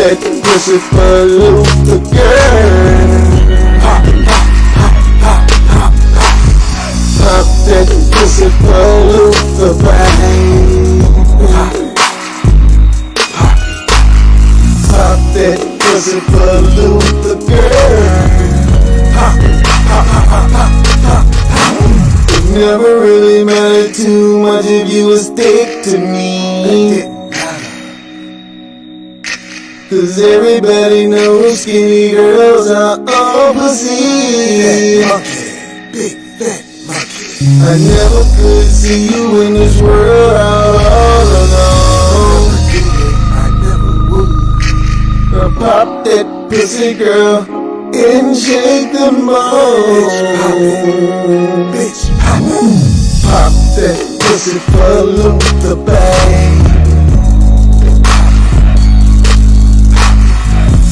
that pussy for Lutha, girl. Pop that pussy for Lutha, babe. Pop that pussy for Lutha, girl. It never really mattered too much if you would stick to me. Cause everybody knows skinny girls are all pussy. Big fat monkey. I never could see you in this world all alone. I never would. Now pop that pussy, girl, and shake the bone. Bitch, pop that pussy for Lutha, babe.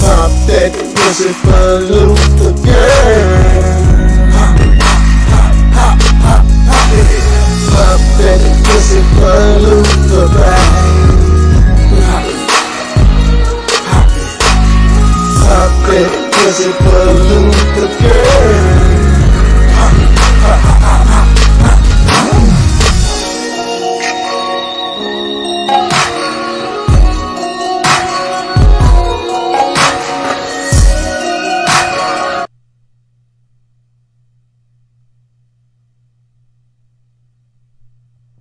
Pop that pussy for Lutha, girl. Pop that pussy for Lutha, babe. Pop that pussy for Lutha, girl.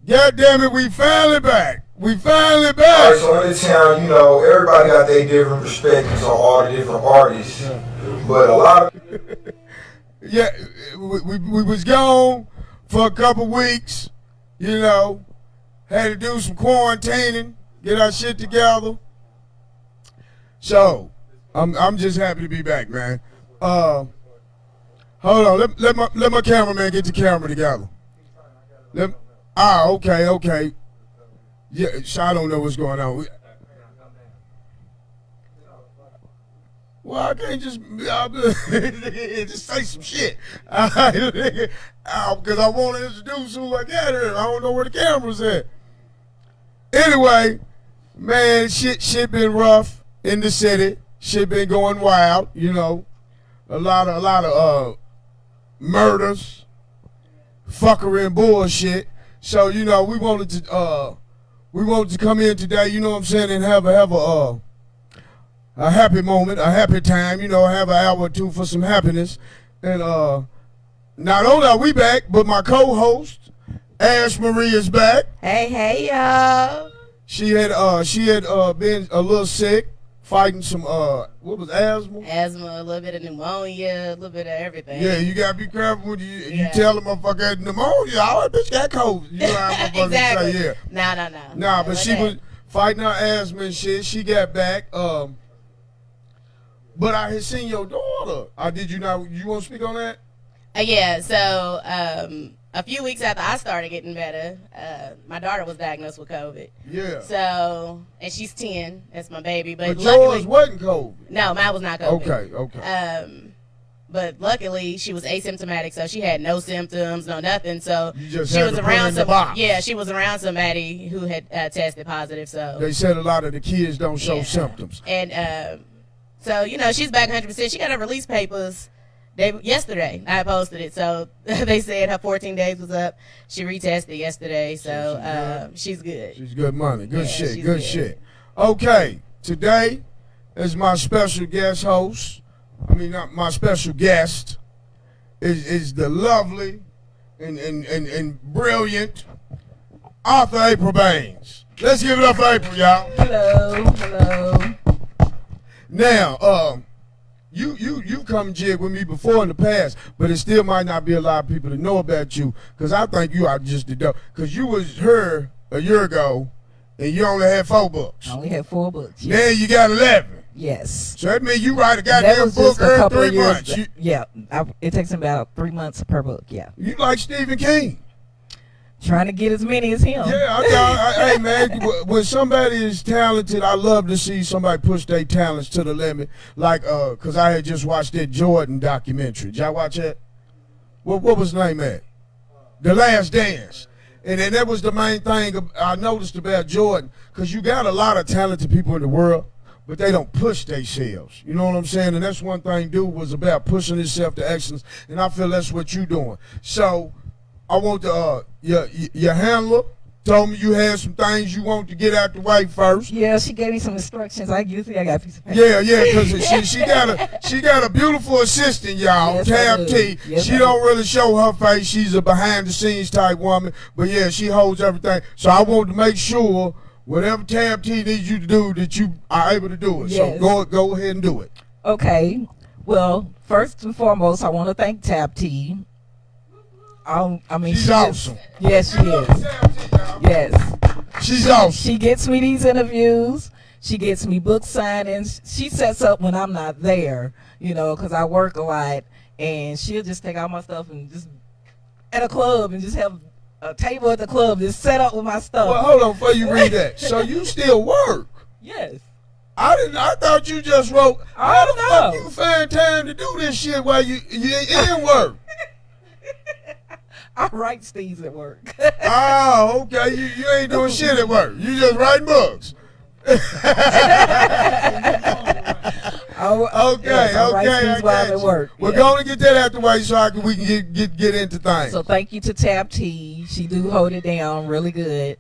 God damn it, we finally back. We finally back. All right, so in this town, you know, everybody got their different perspectives on all the different artists. Yeah. But a lot of... Yeah, we was gone for a couple weeks, you know. Had to do some quarantining, get our shit together. So, I'm just happy to be back, man. Hold on, let my cameraman get the camera together. Okay. Yeah, I don't know what's going on. Well, I can't just say some shit. Because I want to introduce who I got here. I don't know where the camera's at. Anyway, man, shit been rough in the city. Shit been going wild, you know. A lot of murders, fuckery and bullshit. So, you know, we wanted to come in today, you know what I'm saying, and have a happy moment, a happy time, you know, have an hour or two for some happiness. And not only are we back, but my co-host, Ash Marie, is back. Hey, y'all. She had been a little sick, fighting some what was asthma? Asthma, a little bit of pneumonia, a little bit of everything. Yeah, you gotta be careful when you tell a motherfucker had pneumonia. Oh, bitch got COVID. You know how motherfuckers exactly. say, yeah. No. Nah, but she was fighting her asthma and shit. She got back. But I had seen your daughter. Did you not? You want to speak on that? Yeah. So a few weeks after I started getting better, my daughter was diagnosed with COVID. Yeah. So, and she's 10. That's my baby. But yours wasn't COVID. No, mine was not COVID. Okay. But luckily, she was asymptomatic, so she had no symptoms, no nothing. So she was around she was around somebody who had tested positive. So they said a lot of the kids don't show symptoms. And so you know, she's back 100%. She got her release papers yesterday. I posted it, so they said her 14 days was up. She retested yesterday, so she's good. She's good money. Good shit. Okay, today is my special guest host. I mean, not my special guest is the lovely and brilliant author April Baines. Let's give it up for April, y'all. Hello. Now, you come jig with me before in the past, but it still might not be a lot of people that know about you, because I think you are just the dope. Because you was here a year ago, and you only had 4 books. I only had 4 books. Yes. Now you got 11. Yes. So that means you write a goddamn book every 3 months. It takes about 3 months per book. Yeah. You like Stephen King. Trying to get as many as him. Yeah, hey man, when somebody is talented, I love to see somebody push their talents to the limit. Like, cause I had just watched that Jordan documentary. Did y'all watch that? What was the name of it? The Last Dance. And then that was the main thing I noticed about Jordan, cause you got a lot of talented people in the world, but they don't push themselves. You know what I'm saying? And that's one thing dude was about, pushing himself to excellence, and I feel that's what you're doing. So I want to, your handler told me you had some things you want to get out the way first. Yeah, she gave me some instructions. I got a piece of paper. Yeah, because she got a beautiful assistant, y'all, Yes, Tab I do. T. Yes, She I don't really show her face. She's a behind the scenes type woman, but yeah, she holds everything. So I want to make sure whatever Tab T needs you to do, that you are able to do it. Yes. So go ahead and do it. Okay. Well, first and foremost, I want to thank Tab T. I mean, She's awesome. Yes, she is. Tab T, y'all. Yes. She's awesome. She gets me these interviews. She gets me book signings. She sets up when I'm not there, you know, because I work a lot. And she'll just take all my stuff and just at a club and just have a table at the club just set up with my stuff. Well, hold on before you read that. So you still work? Yes. I thought you just wrote. I How don't the fuck know. you find time to do this shit while you in work? I write these at work. Oh, okay. You ain't doing shit at work. You just writing books. Yes, I write these while I'm at work. We're Yeah. going to get that out the way so we can get into things. So thank you to Tab T. She do hold it down really good.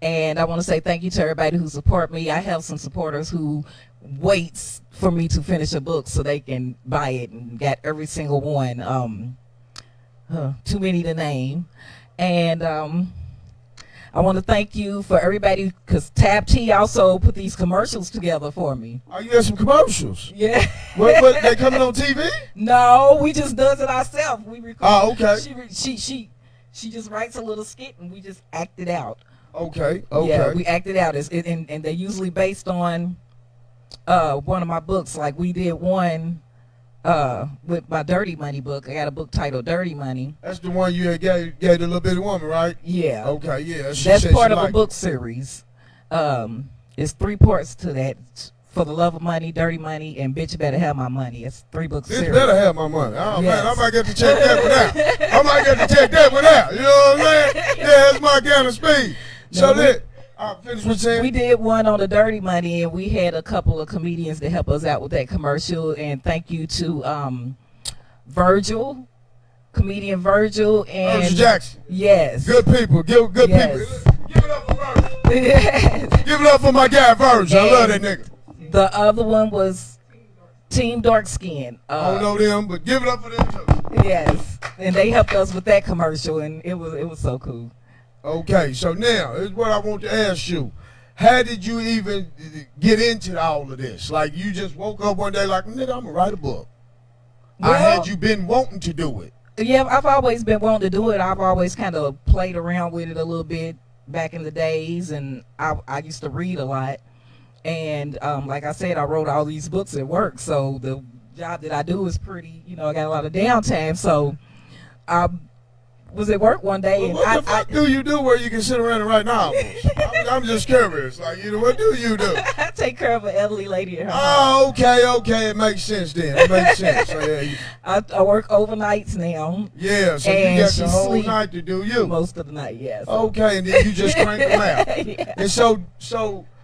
And I want to say thank you to everybody who support me. I have some supporters who waits for me to finish a book so they can buy it, and got every single one. Too many to name. And I want to thank you for everybody, because Tab T also put these commercials together for me. Oh, you got some commercials? Yeah. What they coming on TV? No, we just does it ourselves. We record. Oh, okay. She just writes a little skit and we just act it out. Okay. Yeah, we act it out. And they're usually based on one of my books. Like we did one with my Dirty Money book. I got a book titled Dirty Money. That's the one you had gave the little bitty woman, right? Yeah. Okay, yeah. That's part of a book series. It's 3 parts to that. For the Love of Money, Dirty Money, and Bitch Better Have My Money. It's 3 book Bitch series. better have my money. Oh, Yes. man, I might get to check that one out. I might get to check that one out. You know what I'm saying? Yeah, that's my kind of speed. So then, I'll finish with saying. We did one on the Dirty Money, and we had a couple of comedians to help us out with that commercial. And thank you to Virgil, comedian Virgil, and Virgil Jackson. Yes. Good people. Good Yes. people. Give it up for Virgil. Yes. Give it up for my guy Virgil. I love that nigga. The other one was Team Dark Skin. I don't know them, but give it up for them too. Yes, and they helped us with that commercial, and it was so cool. Okay, so now is what I want to ask you. How did you even get into all of this? Like you just woke up one day like, nigga, I'm gonna write a book. Well, Had you been wanting to do it? Yeah, I've always been wanting to do it. I've always kind of played around with it a little bit back in the days, and I used to read a lot. And like I said, I wrote all these books at work, so the job that I do is pretty, I got a lot of downtime. So I was at work one day, Well, and what the fuck do you do where you can sit around and write novels? I'm just curious. Like, what do you do? I take care of an elderly lady at her house. Oh, okay. It makes sense then. It makes sense. So, yeah, I work overnights now. yeah, so And you got she the whole sleep night to do you. Most of the night, yes. Okay, and then you just crank them out. Yeah. And so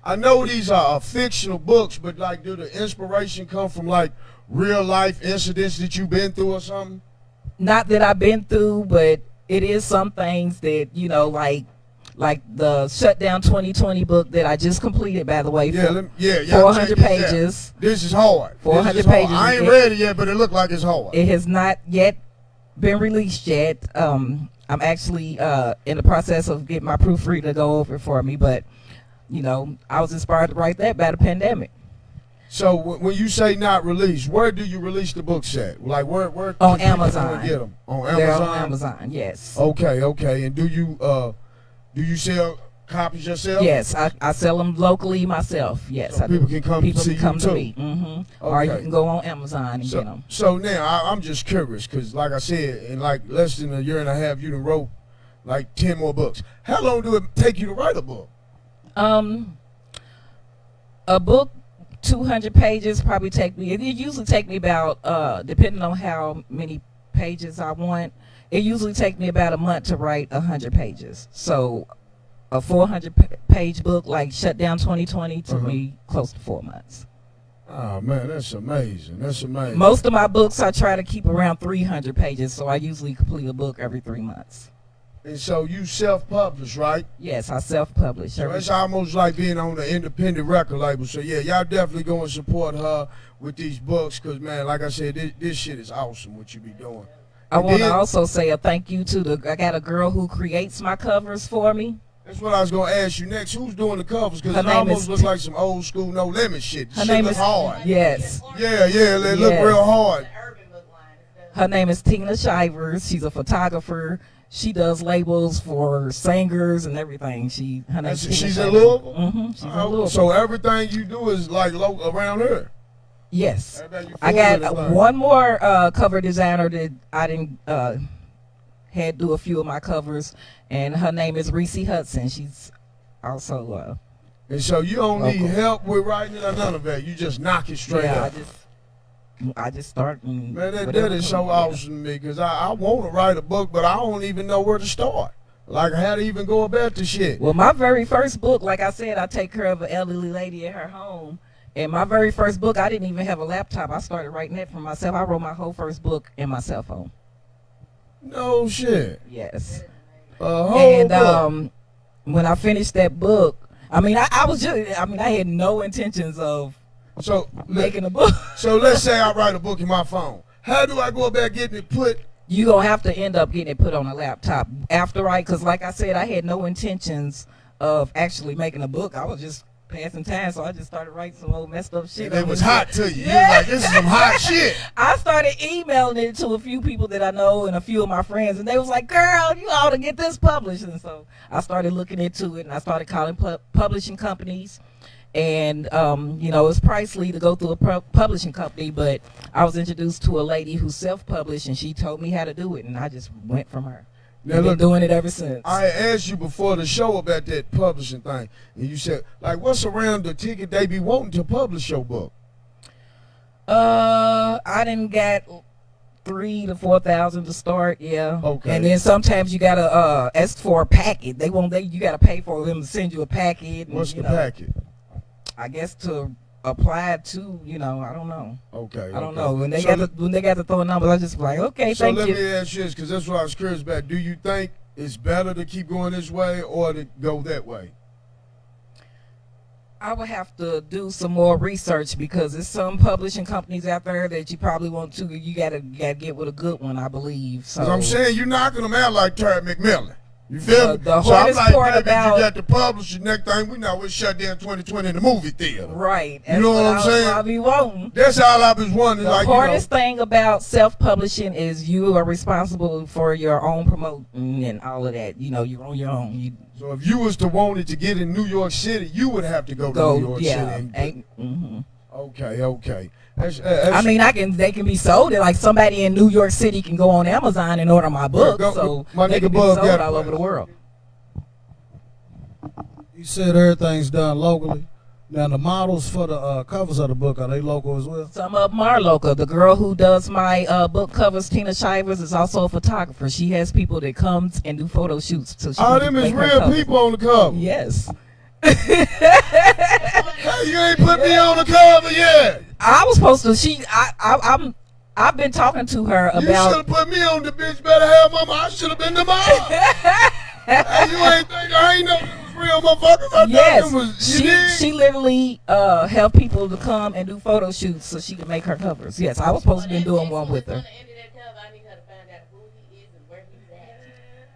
I know these are fictional books, but like, do the inspiration come from like real life incidents that you've been through or something? Not that I've been through, but it is some things that, like the Shutdown 2020 book that I just completed, by the way. Yeah, 400 pages. This is hard. 400 This is hard. pages. I ain't read it yet, but it looked like it's hard. It has not yet been released yet. I'm actually in the process of getting my proofreader to go over it for me, but I was inspired to write that by the pandemic. So when you say not released, where do you release the books at? Like where On can people Amazon. get them? On They're Amazon. on Amazon, yes. Okay. And do you sell copies yourself? Yes, I sell them locally myself. Yes, So I do. people can come People see can come you to too. me. Or you Okay. can go on Amazon and get them. So now I'm just curious because, like I said, in like less than a year and a half, you done wrote like 10 more books. How long do it take you to write a book? A book, 200 pages, probably take me. It usually take me about, depending on how many pages I want. It usually take me about a month to write 100 pages. So a 400 page book like Shutdown 2020 took me close to 4 months. Oh man, that's amazing. That's amazing. Most of my books I try to keep around 300 pages, so I usually complete a book every 3 months. And so you self-publish, right? Yes, I self-publish. So it's almost like being on an independent record label. So yeah, y'all definitely go and support her with these books, cause man, like I said, this shit is awesome what you be doing. I want to also say a thank you to I got a girl who creates my covers for me. That's what I was gonna ask you next. Who's doing the covers? Cause Her it name almost is looks like some old school No Limit shit. Her Shit name look is hard. Yes. Yeah, they look real hard. Her name is Tina Shivers. She's a photographer. She does labels for singers and everything. Her name is Tina She's Shivers. in Louisville? Mm-hmm. She's in Louisville. So everything you do is like around her. Yes. I I got one more cover designer that I didn't had do a few of my covers, and her name is Reese Hudson. She's also and so you don't local. need help with writing it or none of that. You just knock it straight up. I just start. Man, that is so awesome to me because I want to write a book, but I don't even know where to start. Like how to even go about the shit. Well, my very first book, like I said, I take care of an elderly lady at her home. And my very first book, I didn't even have a laptop. I started writing that for myself. I wrote my whole first book in my cell phone. No shit. Yes. And when I finished that book, I mean, I had no intentions of making a book. So let's say I write a book in my phone. How do I go about getting it put? You're going to have to end up getting it put on a laptop after because like I said, I had no intentions of actually making a book. I was just passing time, so I just started writing some old messed up shit. And it was hot to you. Yeah. You was like, this is some hot shit. I started emailing it to a few people that I know and a few of my friends, and they was like, girl, you ought to get this published. And so I started looking into it, and I started calling publishing companies. And, it's pricey to go through a publishing company, but I was introduced to a lady who self-published, and she told me how to do it, and I just went from her. Now, been doing it ever since. I asked you before the show about that publishing thing, and you said, like, what's around the ticket they be wanting to publish your book? I didn't get 3,000 to 4,000 to start, yeah. Okay. And then sometimes you gotta ask for a packet. You gotta pay for them to send you a packet. What's the packet? I guess to apply to, I don't know. Okay. I don't know. When they got to throw numbers, I just like, okay, thank you. So let me ask you this, because that's what I was curious about. Do you think it's better to keep going this way or to go that way? I would have to do some more research because there's some publishing companies out there that you probably want to. You gotta get with a good one, I believe. So I'm saying you're knocking them out like Terry McMillan. You feel me? The so I'm hardest like, part about you got to publish the next thing we know, it's shut down 2020 in the movie theater. Right. You know what I'm saying? I be wanting. That's all I was wondering. The hardest thing about self-publishing is you are responsible for your own promoting and all of that. You're on your own. So if you was to want it to get in New York City, you would have to go to New York City. Okay. That's, they can be sold. Like somebody in New York City can go on Amazon and order my book, so my they nigga can be Bug sold all over the world. You said everything's done locally. Now the models for the covers of the book, are they local as well? Some of them are local. The girl who does my book covers, Tina Shivers, is also a photographer. She has people that comes and do photo shoots. So all them is real people on the cover. Yes. Hey, you ain't put me on the cover yet. I was supposed to. I've been talking to her about. You should have put me on the bitch. Better have mama. I should have been the mom. Hey, you ain't think I ain't know it was real motherfuckers. I Yes, was, she literally helped people to come and do photo shoots so she could make her covers. Yes, I was supposed to be doing one with her.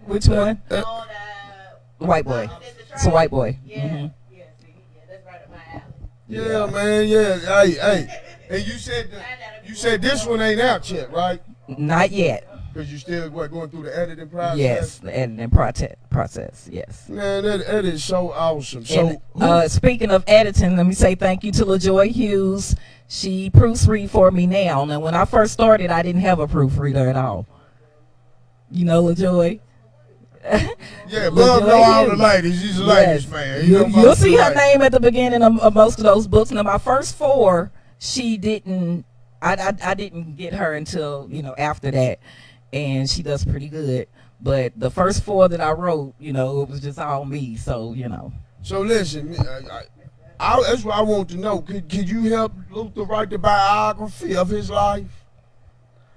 Which one? White boy. It's a white boy. Yeah, Mm-hmm. yeah, that's right up my alley. Yeah, man, yeah. Hey. And you said this one ain't out yet, right? Not yet. Because you still going through the editing process? Yes, the editing process, yes. Man, that is so awesome. And, speaking of editing, let me say thank you to LaJoy Hughes. She proofread for me now. Now, when I first started, I didn't have a proofreader at all. You know LaJoy? Yeah, Bub know all the ladies. He's a ladies man. You'll see her name at the beginning of most of those books. Now, my first 4, she didn't. I didn't get her until after that, and she does pretty good. But the first 4 that I wrote, it was just all me. So So listen, that's what I want to know. Could you help Lutha write the biography of his life?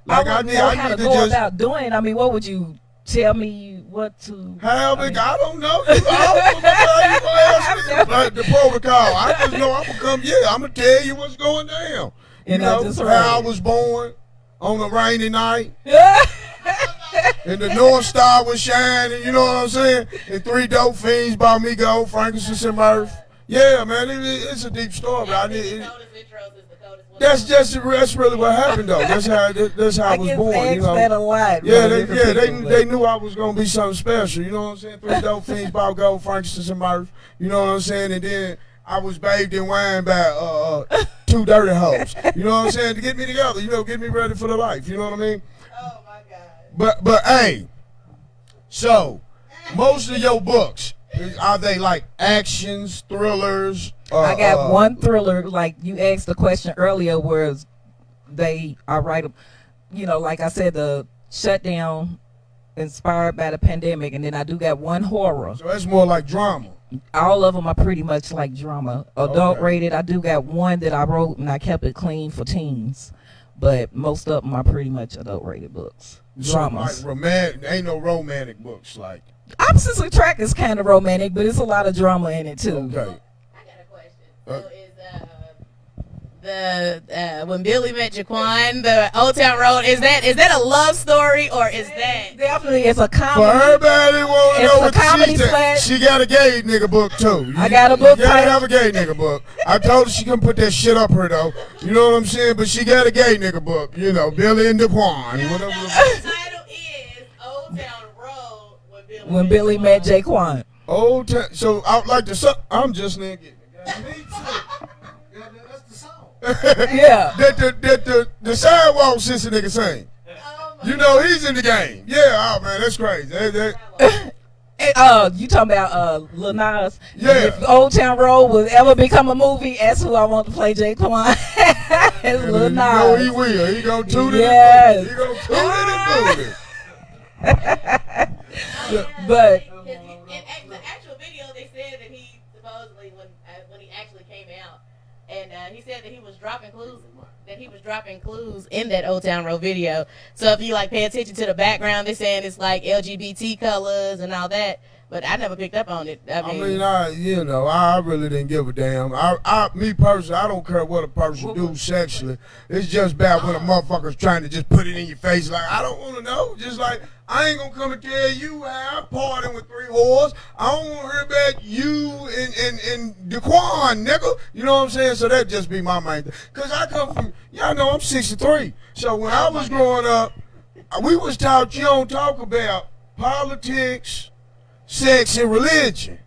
Like I wouldn't know how to go about doing it. I mean, what would you tell me what to? I don't know. You ask me like the protocol. I just know I'm gonna come. Yeah, I'm gonna tell you what's going down. You know how I was born on a rainy night. And the North Star was shining, you know what I'm saying? And 3 dope fiends bought me gold, frankincense and myrrh. Yeah, man, it's a deep story. That's really what happened though. That's how I was born. You know. That a lot. Yeah, they knew I was gonna be something special. You know what I'm saying? 3 dope fiends bought gold, frankincense and myrrh. You know what I'm saying? And then I was bathed in wine by 2 dirty hoes. You know what I'm saying? To get me together. You know, get me ready for the life. You know what I mean? Oh my God. But hey, so most of your books, are they like actions, thrillers? I got one thriller, like you asked the question earlier, where I write, you know, like I said, the shutdown inspired by the pandemic, and then I do got one horror. So that's more like drama. All of them are pretty much like drama. Adult rated. I do got one that I wrote and I kept it clean for teens, but most of them are pretty much adult rated books. Dramas. So like ain't no romantic books like. Opposite Track is kind of romantic, but it's a lot of drama in it too. Okay. I got a question. So is when Billy met Jaquan, the Old Town Road, is that a love story or is that Definitely it's a comedy. For everybody want to know what comedy she got a gay nigga book too. I got a book. You gotta have a gay nigga book. I told her she couldn't put that shit up her though. You know what I'm saying? But she got a gay nigga book. You know, Billy and Jaquan. Whatever. The title is Old Town Road when Billy met Jaquan. Old Town. So I like the song. I'm just nigga. Me too. That's the song. Yeah. That the sidewalk sister nigga sing. You know he's in the game. Yeah, oh man, that's crazy. You talking about Lil Nas? Yeah. If Old Town Road will ever become a movie, that's who I want to play Jaquan. It's Lil Nas. No, he will. He gonna toot it. Yes. He gonna toot it and boot it. But in the actual video, they said that he supposedly when he actually came out, and he said that he was dropping clues in that Old Town Road video. So if you like pay attention to the background, they're saying it's like LGBT colors and all that. But I never picked up on it. I mean, I really didn't give a damn. Me personally, I don't care what a person do sexually. It's just bad when a motherfucker's trying to just put it in your face. Like, I don't want to know. Just like, I ain't gonna come and tell you how I'm partying with 3 whores. I don't want to hear about you and Daquan, nigga. You know what I'm saying? So that just be my main thing. Because I come from, y'all know I'm 63. So when I was growing up, we was taught you don't talk about politics, sex, and religion.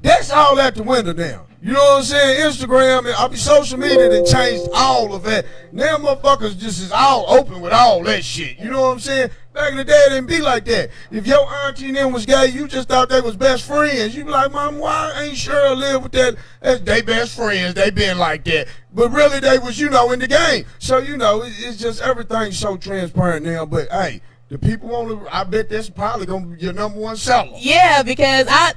That's all out the window now. You know what I'm saying? Instagram, social media done changed all of that. Now motherfuckers just is all open with all that shit. You know what I'm saying? Back in the day, it didn't be like that. If your auntie and them was gay, you just thought they was best friends. You be like, Mom, why ain't Cheryl live with that? They best friends. They been like that. But really, they was, in the game. So, it's just everything's so transparent now. But, hey, the people want to, I bet that's probably going to be your #1 seller. Yeah, because I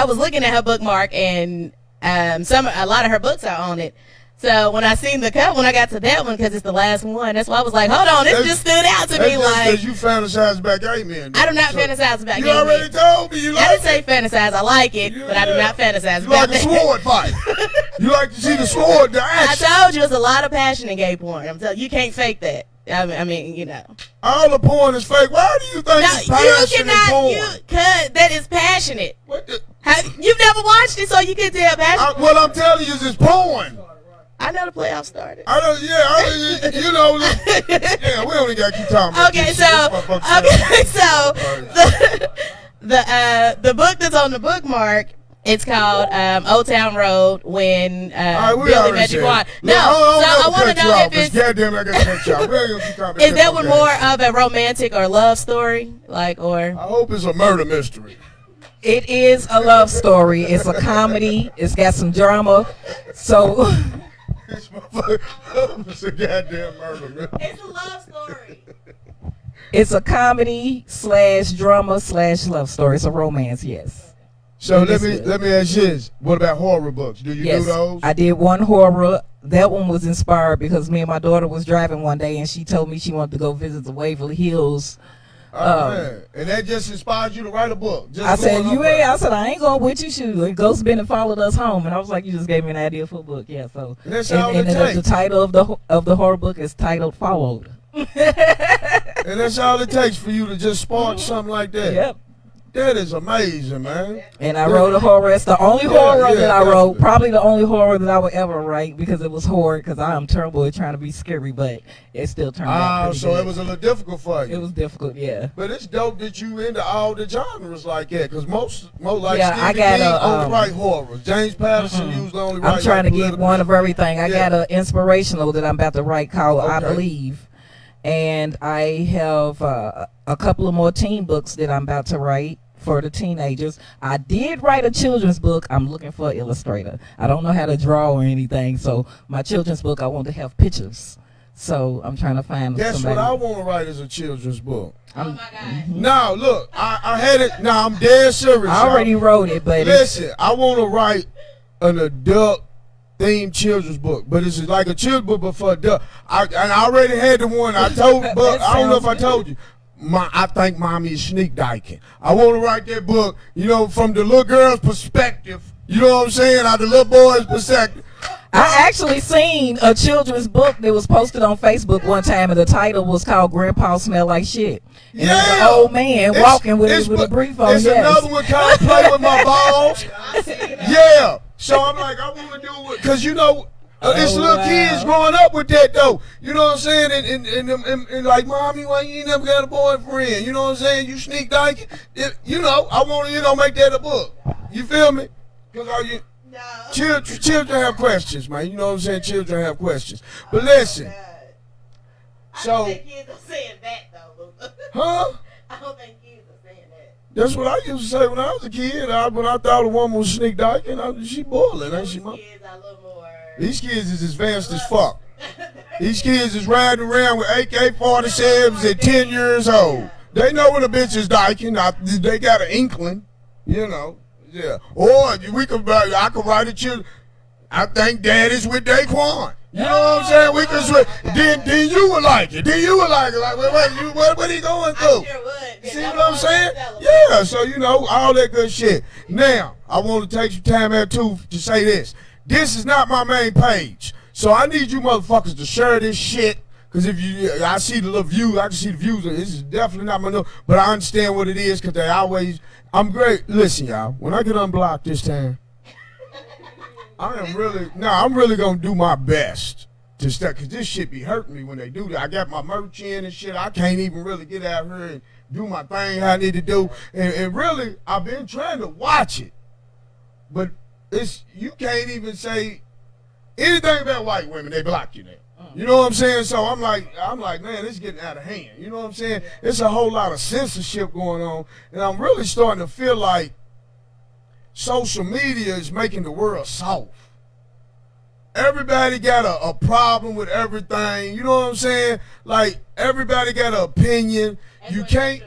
was looking at her bookmark and a lot of her books are on it. So when I seen the cover, when I got to that one, because it's the last one, that's why I was like, hold on, this just stood out to me. Like, because you fantasize about gay men. I do not fantasize about gay men. You already told me you like it. I didn't say fantasize. I like it, but I do not fantasize about that. You like a sword fight. You like to see the sword, the action. I told you it's a lot of passion in gay porn. I'm telling you, you can't fake that. I mean, all the porn is fake. Why do you think it's passionate porn? That is passionate. What the? You've never watched it, so you can tell passionate. What I'm telling you is it's porn. I know the playoffs started. We only got to keep talking about this. So the book that's on the bookmark, it's called Old Town Road when Billy met Jaquan. No, I want to know if it's goddamn I got to cut y'all. Is that one more of a romantic or love story? I hope it's a murder mystery. It is a love story. It's a comedy. It's got some drama. So it's a goddamn murder. It's a love story. It's a comedy / drama / love story. It's a romance, yes. So let me ask you this: what about horror books? Do you do those? I did one horror. that one was inspired because me and my daughter was driving one day and she told me she wanted to go visit the Waverly Hills. Man. And that just inspired you to write a book. Just I said, going you up ain't. there. I said, I ain't going with you. Shoot, Ghost Bennett followed us home, and I was like, you just gave me an idea for a book. Yeah, so And that's all it the takes. title of the horror book is titled Followed. And that's all it takes for you to just spark something like that. Yep. That is amazing, man. And I wrote a horror. It's the only horror yeah, that I wrote. definitely. Probably the only horror that I would ever write because it was horror. Because I am terrible at trying to be scary, but it still turned out pretty So good. it was a little difficult for you. It was difficult, yeah. But it's dope that you into all the genres like that, because most like Yeah, I Stephen got King a, only write horror. James Patterson usually only write. I'm trying to like get political one of shit. everything. I Yeah. got an inspirational that I'm about to write called I Okay. Believe. And I have a couple of more teen books that I'm about to write for the teenagers. I did write a children's book. I'm looking for an illustrator. I don't know how to draw or anything, so my children's book I want to have pictures. So I'm trying to find That's somebody. what I want to write as a children's book. Oh my God. Now look, I had it. Now I'm dead serious. I already y'all. wrote it, but Listen, I want to write an adult themed children's book, but it's like a children's book, but for adult. And I already had the one I told, but That I don't know if I sounds told you. I think mommy is sneak diking. I want to write that book, from the little girl's perspective. You know what I'm saying? Out the little boy's perspective. I actually seen a children's book that was posted on Facebook one time, and the title was called "Grandpa Smell Like Shit." And it was an old man walking with a brief on. It's Yes. another one called Play With My Balls. Yeah. So I'm like, I want to do it because it's little wow. kids growing up with that though. You know what I'm saying? And like, mommy, why you ain't never got a boyfriend? You know what I'm saying? You sneak dyking. I want to make that a book. You feel me? Because No. children have questions, man. You know what I'm saying? Children have questions. But listen, I so don't think kids are saying that though, Lutha. huh? I don't think kids are saying that. That's what I used to say when I was a kid. When I thought a woman was sneak dyking, she boiling, ain't she, Those mom? kids are a little more. These kids is advanced as fuck. These kids is riding around with AK-47s at 10 years old. They know when a bitch is dyking. They got an inkling, Yeah. Or I could write a child. I think Daddy's with Daquan. You know what I'm saying? We could switch. Then you would like it. Then you would like it. Like, what he going through? I sure would. See what I'm saying? Yeah, so all that good shit. Now, I want to take some time out too to say this. This is not my main page. So I need you motherfuckers to share this shit. Cause I see the little views, I can see the views. This is definitely not my but I understand what it is because I'm great. Listen, y'all, when I get unblocked this time, I'm really gonna do my best to start, cause this shit be hurting me when they do that. I got my merch in and shit. I can't even really get out here and do my thing how I need to do. And really, I've been trying to watch it, but you can't even say anything about white women. They block you now. You know what I'm saying? So I'm like, man, it's getting out of hand. You know what I'm saying? It's a whole lot of censorship going on, and I'm really starting to feel like social media is making the world soft. Everybody got a problem with everything. You know what I'm saying? Like everybody got an opinion. You can't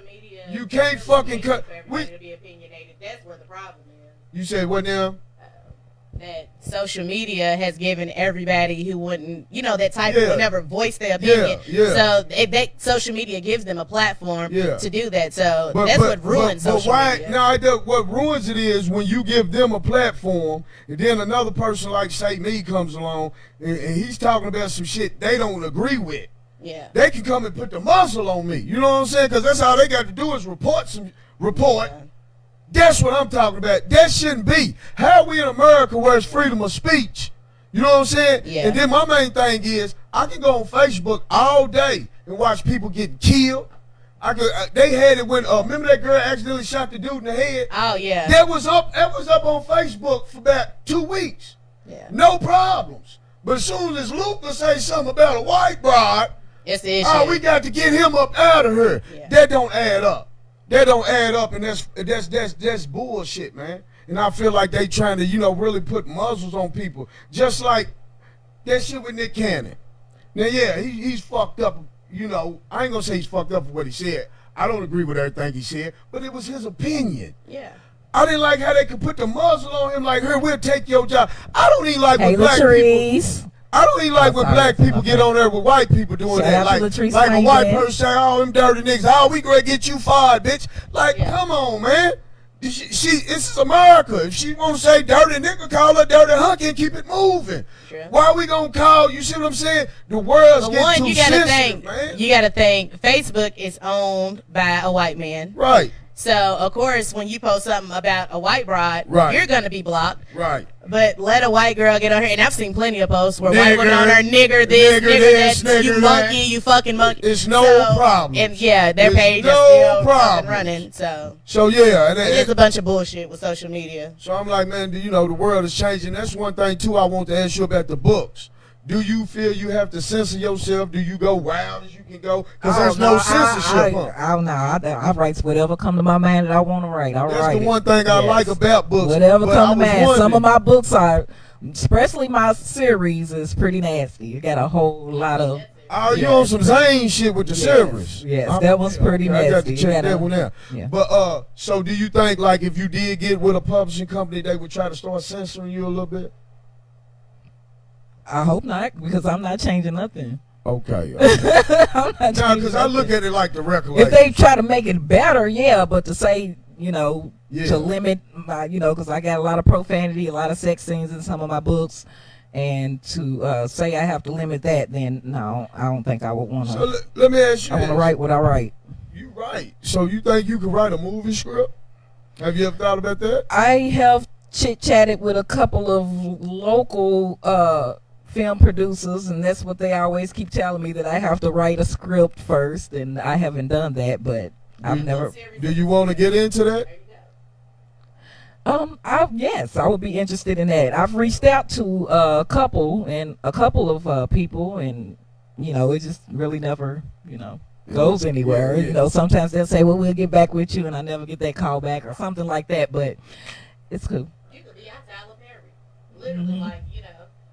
fucking cut. To be opinionated. That's where the problem is. You said what now? That social media has given everybody who wouldn't, that type who would never voice their opinion. Yeah. So social media gives them a platform Yeah. to do that. So that's what ruins social media. What ruins it is when you give them a platform, and then another person like say me comes along, and he's talking about some shit they don't agree with. Yeah. They can come and put the muzzle on me. You know what I'm saying? Because that's all they got to do is report. Yeah. That's what I'm talking about. That shouldn't be. How we in America where it's freedom of speech? You know what I'm saying? Yeah. And then my main thing is I can go on Facebook all day and watch people getting killed. They had it when remember that girl accidentally shot the dude in the head? Oh yeah. That was up on Facebook for about 2 weeks. Yeah. No problems. But as soon as Lutha say something about a white broad, It's the issue. we got to get him up out of here. Yeah. That don't add up. That don't add up, and that's bullshit, man. And I feel like they trying to, really put muzzles on people. Just like that shit with Nick Cannon. Now, yeah, he's fucked up. I ain't gonna say he's fucked up for what he said. I don't agree with everything he said, but it was his opinion. Yeah. I didn't like how they could put the muzzle on him like, here, we'll take your job. I don't even like Hey, when black Latrice. people. I don't even like when sorry, black people okay. get on there with white people doing Shout that. out to Latrice Like a white Franklin. person say, "Oh, them dirty niggas. Oh, we gonna get you fired, bitch." Like, Yeah. come on, man. This is America. If she want to say dirty nigga, call her dirty hunky and keep it moving. True. Why we gonna call? You see what I'm saying? The world's For getting one, too you gotta sensitive, think. man. You gotta think. Facebook is owned by a white man. Right, So of course, when you post something about a white broad, Right. you're gonna be blocked. right. But let a white girl get on here, and I've seen plenty of posts where white Nigger, women on there, nigger this, nigger nigger this, that, you nigger monkey, that. you fucking monkey. It's no problem. And yeah, their It's page no is still problem. running. So So yeah, and, it is a bunch of bullshit with social media. so I'm like, man, you know, the world is changing. That's one thing too. I want to ask you about the books. Do you feel you have to censor yourself? Do you go wild as you can go? Because there's no censorship. huh? I don't know. I write whatever come to my mind that I want to write. I That's write the it. one thing I Yes. like about books. Whatever But I come to was mind. Some wondering- of my books are, especially my series, is pretty nasty. You got a whole lot of. Oh, you Yes. on some Zane shit with the Yes, series. yes, that was pretty I got to nasty. check You that gotta- one out. yeah. But so do you think like if you did get with a publishing company, they would try to start censoring you a little bit? I hope not, because I'm not changing nothing. Okay. I'm not Now, changing because I look nothing. at it like the record. If they try to make it better, yeah, but to say, Yeah. to limit my, because I got a lot of profanity, a lot of sex scenes in some of my books, and to say I have to limit that, then no, I don't think I would want to. So let me ask you I want to this. write what I write. You right. So you think you could write a movie script? Have you ever thought about that? I have chit-chatted with a couple of local film producers, and that's what they always keep telling me, that I have to write a script first, and I haven't done that, but I've never. Do you want to get into that? Yes, I would be interested in that. I've reached out to a couple of people, and it just really never, goes anywhere. Yeah. Sometimes they'll say, "Well, we'll get back with you," and I never get that call back or something like that. But it's cool. You could be out Tyler Perry. Literally, like,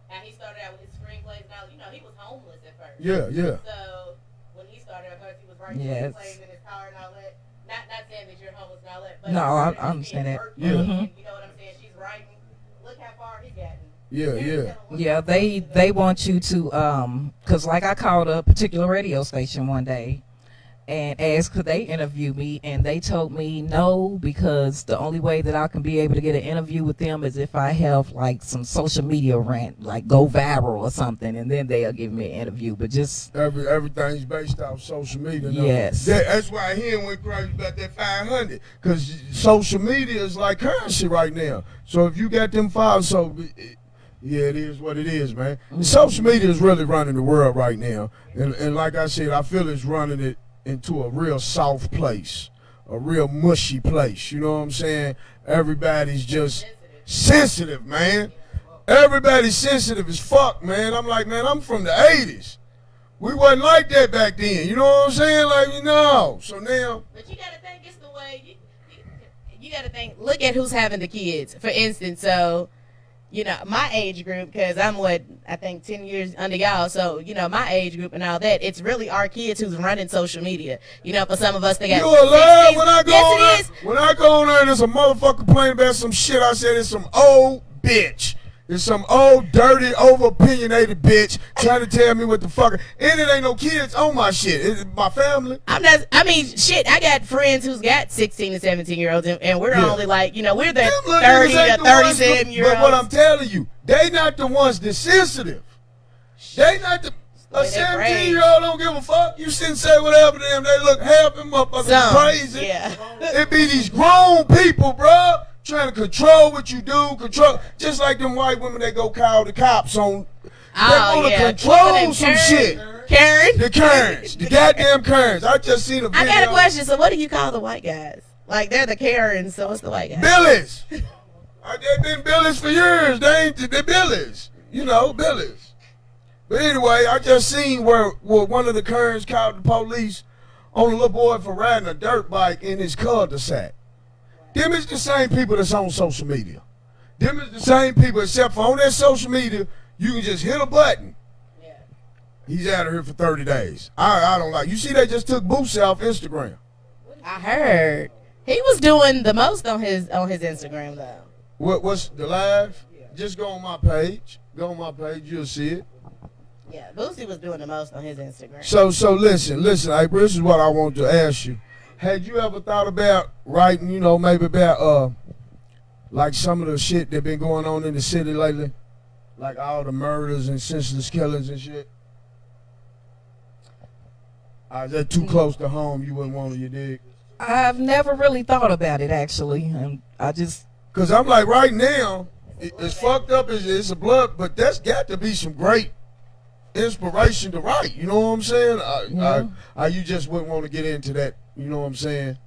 how he started out with his screenplays and all, he was homeless at first. Yeah, yeah. So when he started, of course, he was writing Yes. screenplays in his car and all that. Not saying that you're homeless and all that, but No, he I understand that. worked, Yeah. and you know what I'm saying? She's writing. Look how far he gotten. Yeah, yeah. Yeah, they want you to cause like I called a particular radio station one day and asked could they interview me, and they told me no, because the only way that I can be able to get an interview with them is if I have like some social media rant, like go viral or something, and then they'll give me an interview. But just Everything's based off social media. now. Yes. That's why he went crazy about that 500, because social media is like currency right now. So if you got them files, yeah, it is what it is, man. Social media is really running the world right now, and like I said, I feel it's running it into a real soft place, a real mushy place. You know what I'm saying? Everybody's just sensitive, man. Everybody's sensitive as fuck, man. I'm like, man, I'm from the 80s. We wasn't like that back then. You know what I'm saying? Like, so now. But you gotta think it's the way you gotta think. Look at who's having the kids. For instance, so my age group, because I'm I think 10 years under y'all. So my age group and all that. It's really our kids who's running social media. For some of us, they got. You alive when I go on there? Yes, it is. When I go on there and there's a motherfucker complaining about some shit, I said it's some old bitch. It's some old, dirty, over-opinionated bitch trying to tell me what the fuck. And it ain't no kids on my shit. It's my family. Shit, I got friends who's got 16 and 17-year-olds, and we're Yeah. only like, we're the Them little 30 niggas ain't to the ones 37-year-olds. But what I'm telling you, they not the ones that's sensitive. They not the. A Way they 17-year-old don't give a fuck. You shouldn't say whatever to them. They look half them motherfuckers crazy. Yeah. It be these grown people, bro, trying to control what you do, just like them white women that go call the cops on. They want to control some shit. Karen? The Karens, the goddamn Karens. I just seen a video. I got a question. So what do you call the white guys? Like, they're the Karens, so what's the white guys? Billies. They've been Billies for years. They Billies. Billies. But anyway, I just seen where one of the Karens called the police on a little boy for riding a dirt bike in his cul-de-sac. Them is the same people that's on social media. Them is the same people, except for on that social media, you can just hit a button. Yeah. He's out of here for 30 days. I don't like. You see, they just took Boosie off Instagram. I heard. He was doing the most on his Instagram, though. What's the live? Just go on my page. Go on my page. You'll see it. Yeah, Boosie was doing the most on his Instagram. So listen, April, this is what I want to ask you. Had you ever thought about writing, maybe about like some of the shit that been going on in the city lately? Like all the murders and senseless killings and shit? Is that too close to home? You wouldn't want to, you dig? I've never really thought about it actually, and I just. Cause I'm like right now, it's fucked up. It's a blood, but that's got to be some great inspiration to write. You know what I'm saying? You just wouldn't want to get into that. You know what I'm saying?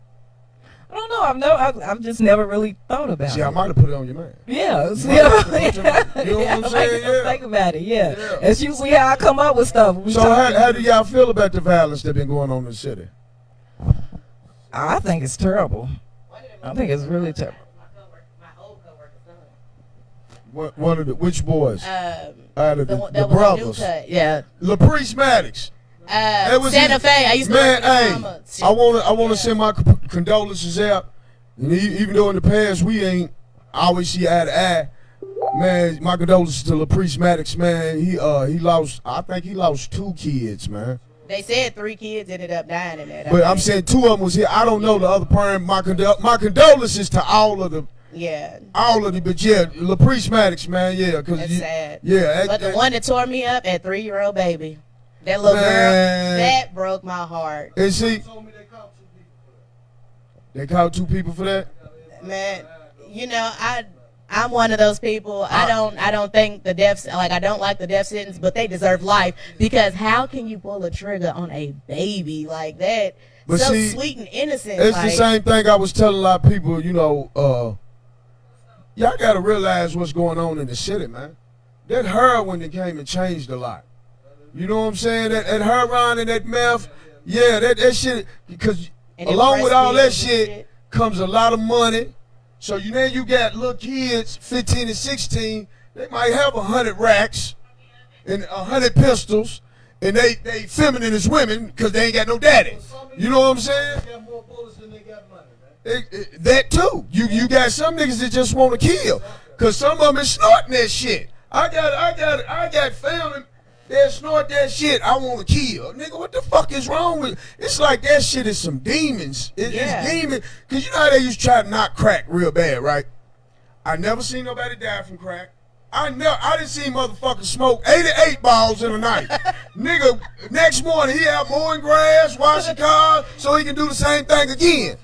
I don't know. I've just never really thought about it. See, I might have put it on your mind. Yeah. You know what I'm saying? Yeah. Think about it. Yeah. That's usually how I come up with stuff. So how do y'all feel about the violence that's been going on in the city? I think it's terrible. I think it's really terrible. One of the which boys? Out of the one brothers. Yeah. LaPriest Maddox. Santa Fe. I used to Man, work with hey, I wanna send my condolences out. And even though in the past we ain't always see eye to eye, man, my condolences to LaPriest Maddox, man. I think he lost 2 kids, man. They said 3 kids ended up dying in that. But I'm saying 2 of them was here. I don't know the other parent. My condolences to all of them. Yeah. All of them, but yeah, LaPriest Maddox, man, yeah. That's sad. Yeah. But the one that tore me up, that 3-year-old baby. That little girl, that broke my heart. And see, they caught 2 people for that? Man, I'm one of those people. I don't think the deaths, I don't like the death sentence, but they deserve life, because how can you pull a trigger on a baby like that? But so see, sweet and innocent. It's the same thing I was telling a lot of people, y'all got to realize what's going on in the city, man. That heroin that came and changed a lot. You know what I'm saying? That heroin and that meth, yeah, that shit, because along with all that shit comes a lot of money. So you got little kids, 15 and 16, they might have 100 racks and 100 pistols, and they feminine as women because they ain't got no daddy. You know what I'm saying? That too. You got some niggas that just want to kill, cause some of them is snorting that shit. I got family that snort that shit. I want to kill, nigga. What the fuck is wrong with? It's like that shit is some demons. It's demon. Cause you know how they used to try to knock crack real bad, right? I never seen nobody die from crack. I didn't see motherfuckers smoke 88 balls in a night. Nigga, next morning he out mowing grass, washing cars, so he can do the same thing again.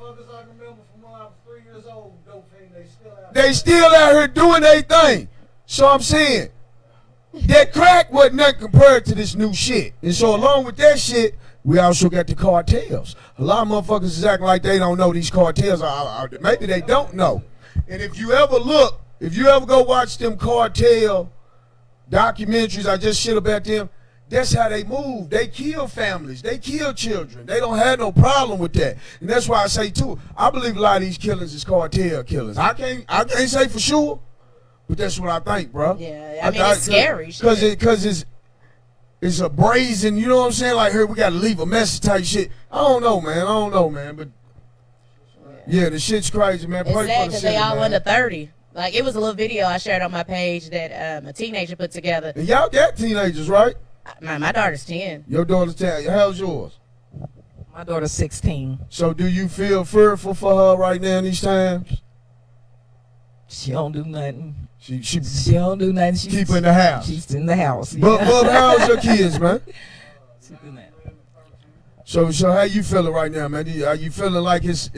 They still out here doing their thing. So I'm saying, that crack wasn't nothing compared to this new shit. And so along with that shit, we also got the cartels. A lot of motherfuckers is acting like they don't know these cartels. Maybe they don't know. And if you ever go watch them cartel documentaries, I just shit about them, that's how they move. They kill families. They kill children. They don't have no problem with that. And that's why I say, too, I believe a lot of these killings is cartel killings. I can't say for sure, but that's what I think, bro. Yeah, I mean, it's scary. Because it's a brazen, you know what I'm saying? Like, here, we got to leave a message type shit. I don't know, man. But, yeah, the shit's crazy, man. It's sad because they all under 30. Like, it was a little video I shared on my page that a teenager put together. And y'all got teenagers, right? My daughter's 10. Your daughter's 10. How's yours? My daughter's 16. So do you feel fearful for her right now in these times? She don't do nothing. She don't do nothing. She's keep in the house. She's in the house. Yeah. But how's your kids, man? She's in that. So how you feeling right now, man? Are you feeling like it's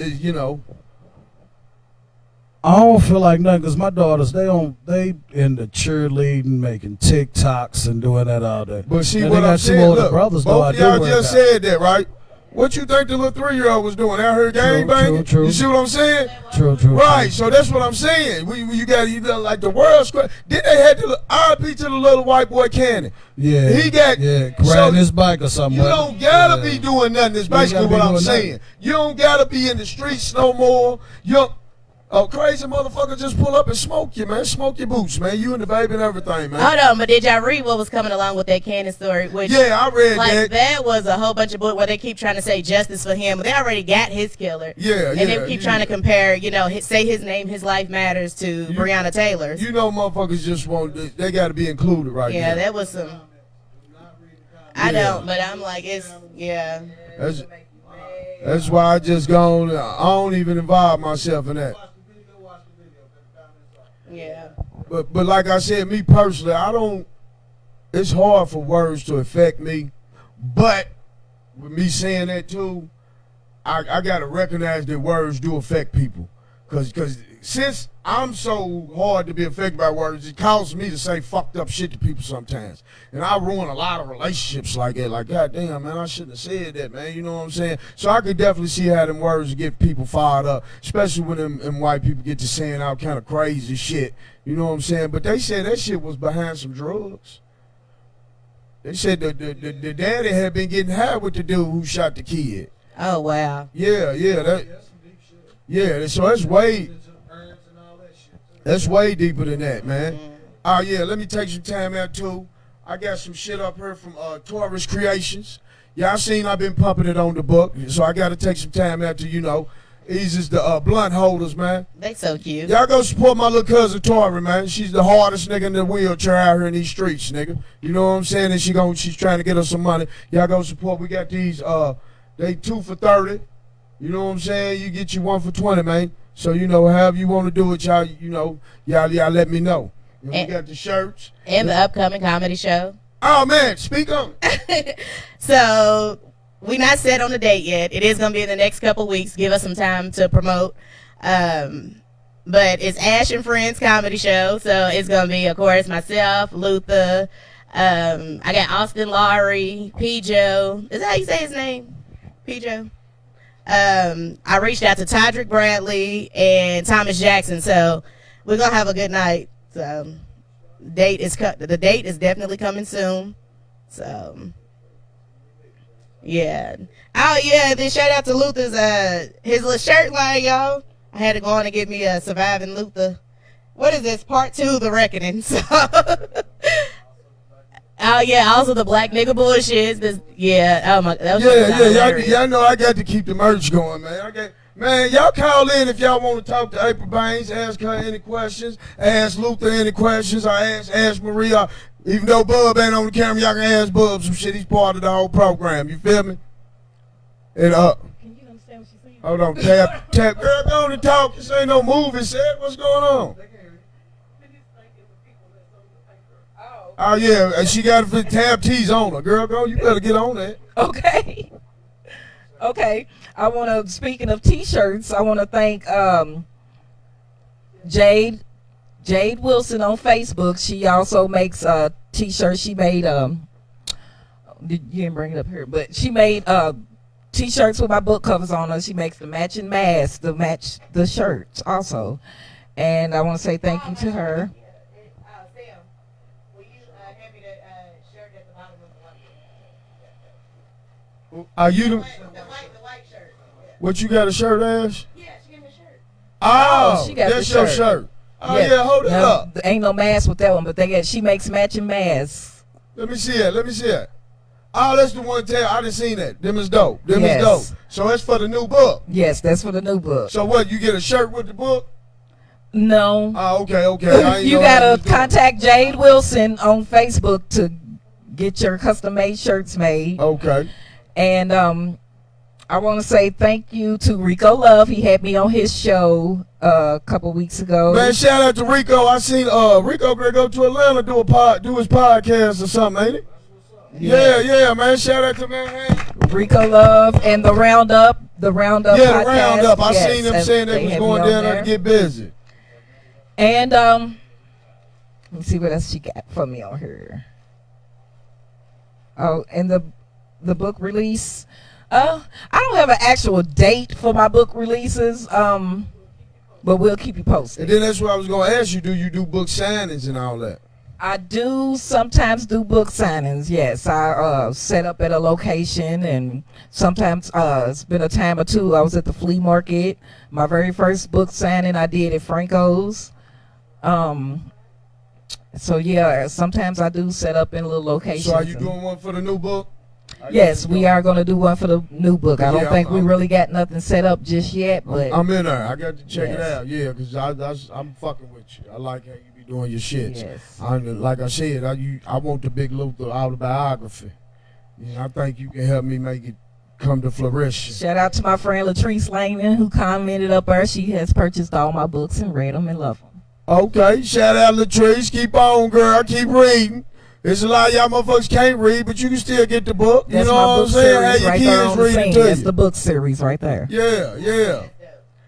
I don't feel like nothing, because my daughters, they in the cheerleading, making TikToks and doing that all day. But see, and what I'm saying, look, brothers, both of y'all just said that, right? What you think the little 3-year-old was doing out here gang banging? True. You see what I'm saying? True. Right, so that's what I'm saying. You got like the world's crazy. Then they had the RP to the little white boy Cannon. Yeah. He got riding his bike or something. You don't gotta be doing nothing. That's basically what I'm saying. You don't gotta be in the streets no more. A crazy motherfucker just pull up and smoke you, man. Smoke your boots, man. You and the baby and everything, man. Hold on, but did y'all read what was coming along with that Cannon story? Which, yeah, I read that. That was a whole bunch of bull where they keep trying to say justice for him. They already got his killer. Yeah, and they keep trying to compare, say his name, his life matters to Breonna Taylor's. Motherfuckers just want, they got to be included right now. Yeah, that was some. I don't, but I'm like, it's, yeah. That's why I just go on. I don't even involve myself in that. Yeah. But like I said, me personally, I don't. It's hard for words to affect me, but with me saying that too, I gotta recognize that words do affect people. Cause since I'm so hard to be affected by words, it causes me to say fucked up shit to people sometimes. And I ruin a lot of relationships like that. Like, goddamn, man, I shouldn't have said that, man. You know what I'm saying? So I could definitely see how them words get people fired up, especially when them white people get to saying all kind of crazy shit. You know what I'm saying? But they said that shit was behind some drugs. They said the daddy had been getting high with the dude who shot the kid. Oh, wow. Yeah, so that's way deeper than that, man. Oh yeah, let me take some time out too. I got some shit up here from Taurus Creations. Y'all seen I've been pumping it on the book, so I gotta take some time out to, eases the blunt holders, man. They so cute. Y'all go support my little cousin Tori, man. She's the hardest nigga in the wheelchair out here in these streets, nigga. You know what I'm saying? And she's trying to get us some money. Y'all go support. We got these they 2 for $30. You know what I'm saying? You get you 1 for $20, man. So however you want to do it, y'all. Y'all let me know. And we got the shirts and the upcoming comedy show. Oh man, speak on. So we not set on the date yet. It is gonna be in the next couple weeks. Give us some time to promote. But it's Ash and Friends comedy show. So it's gonna be, of course, myself, Lutha. I got Austin Laurie, P. Joe. Is that how you say his name? P. Joe. I reached out to Todrick Bradley and Thomas Jackson, so we're gonna have a good night. So the date is definitely coming soon. So yeah. Oh yeah, then shout out to Luther's his little shirt line, y'all. I had to go on and get me a Surviving Luther. What is this? Part 2, The Reckoning. So oh yeah, also the black nigga bullshit. Oh my, that was y'all know I got to keep the merch going, man. Y'all call in if y'all want to talk to April Baines, ask her any questions, ask Luther any questions, or ask Maria. Even though Bub ain't on the camera, y'all can ask Bub some shit. He's part of the whole program. You feel me? And Can you understand what she's saying? hold on, tap, girl, go on and talk. This ain't no movie set. What's going on? Oh yeah, and she got tab T's on her. Girl, go. You better get on that. Okay. Okay. I want to. Speaking of T-shirts, I want to thank Jade Wilson on Facebook. She also makes T-shirts. She made you didn't bring it up here, but she made T-shirts with my book covers on her. She makes the matching masks to match the shirts also, and I want to say thank you to her. Are you the white shirt? What, you got a shirt, Ash? Yeah, she gave me a shirt. Oh, she got that's the your shirt. shirt. Oh yeah, hold it up. There ain't no mask with that one, but she makes matching masks. Let me see it. Oh, that's the one tab. I done seen that. Them is dope. Yes. Is dope. So that's for the new book. Yes, that's for the new book. So what, you get a shirt with the book? No. Oh, okay. You gotta contact Jade Wilson on Facebook to get your custom made shirts made. Okay. And I want to say thank you to Rico Love. He had me on his show a couple weeks ago. Man, shout out to Rico. I seen Rico gonna go to Atlanta do his podcast or something, ain't it? Yeah, man. Shout out to man. Rico Love and the Roundup. The Roundup Yeah, podcast. the Roundup. I Yes, seen them saying they was going down there to get busy. And let me see what else she got for me on here. Oh, and the book release. I don't have an actual date for my book releases, but we'll keep you posted. And then that's what I was going to ask you. Do you do book signings and all that? I do sometimes do book signings, yes. I set up at a location, and sometimes it's been a time or two. I was at the flea market. My very first book signing I did at Franco's. So yeah, sometimes I do set up in little locations. So are you doing one for the new book? Yes, we are going to do one for the new book. I don't think we really got nothing set up just yet, but I'm in there. I got to check it out. Yeah, because I'm fucking with you. I like how you be doing your shit. Yes. Like I said, I want the Big Luther autobiography. I think you can help me make it come to flourish. Shout out to my friend Latrice Langman who commented up there. She has purchased all my books and read them and love them. Okay, shout out Latrice. Keep on, girl. Keep reading. There's a lot of y'all motherfuckers can't read, but you can still get the book. That's you know my what I'm book saying? Have series your right there kids on the read it scene. to That's you. the book series right there. Yeah, yeah.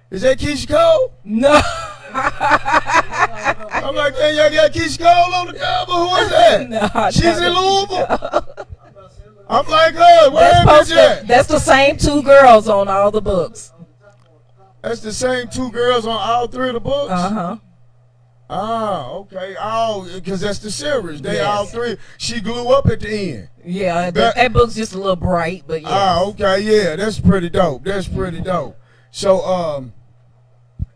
Is that Keisha Cole? No. I'm like, man, y'all got Keisha Cole on the cover. Who is that? No, She's in Louisville. I'm like, her. Where is that? That's the same two girls on all the books. That's the same two girls on all three of the books? Uh-huh. Ah, okay. Oh, because that's the series. They Yes. all three. She glue up at the end. Yeah, that book's just a little bright, but yeah. Ah, okay, yeah. That's pretty dope. That's pretty dope. So,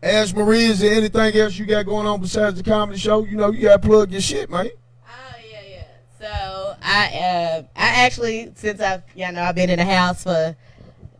Ash Marie, is there anything else you got going on besides the comedy show? You know, you got to plug your shit, man. Oh yeah. So I actually, since I've been in the house for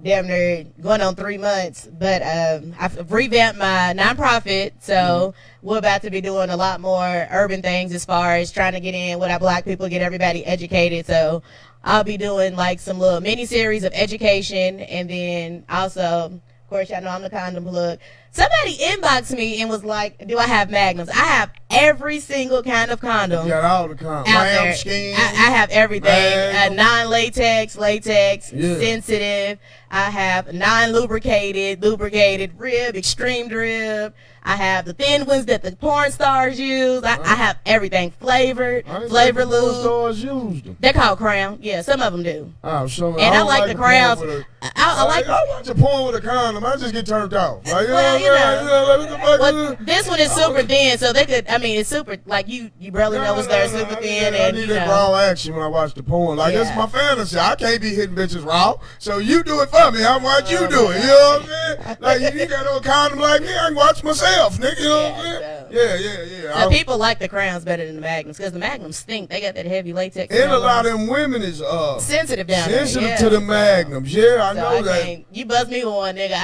damn near going on 3 months, but I've revamped my nonprofit, so we're about to be doing a lot more urban things as far as trying to get in with our black people, get everybody educated. So I'll be doing like some little mini series of education, and then also, of course, y'all know I'm the condom plug. Somebody inboxed me and was like, do I have magnums? I have every single kind of condom. You got all the condoms. Out there. Skin. I have everything. Non-latex, latex, Yeah. sensitive. I have non-lubricated, lubricated rib, extreme rib. I have the thin ones that the porn stars use. I have everything flavored, flavor lube. Stars used them. They're called Crown. Yeah, some of them do. Oh, some. And I don't like the crowns. I like. I watch a porn with a condom. I just get turned off. Like, Well, you like, what the fuck Well, is this? this one is super thin, so they could. I mean, it's super. Like you barely know it's there. Super thin, I and need you that know. raw action when I watch the porn. Like, that's Yeah. my fantasy. I can't be hitting bitches raw, so you do it for me. I'm watch you do it. You know what I'm saying? Like, you got no condom like me, I can watch myself, nigga. You know what I'm saying? Yeah. So people like the Crowns better than the Magnums because the Magnums stink. They got that heavy latex. And a lot of them women is sensitive down there. sensitive Yeah. to the magnums. Yeah, I So know that. can't- you buzz me with one, nigga.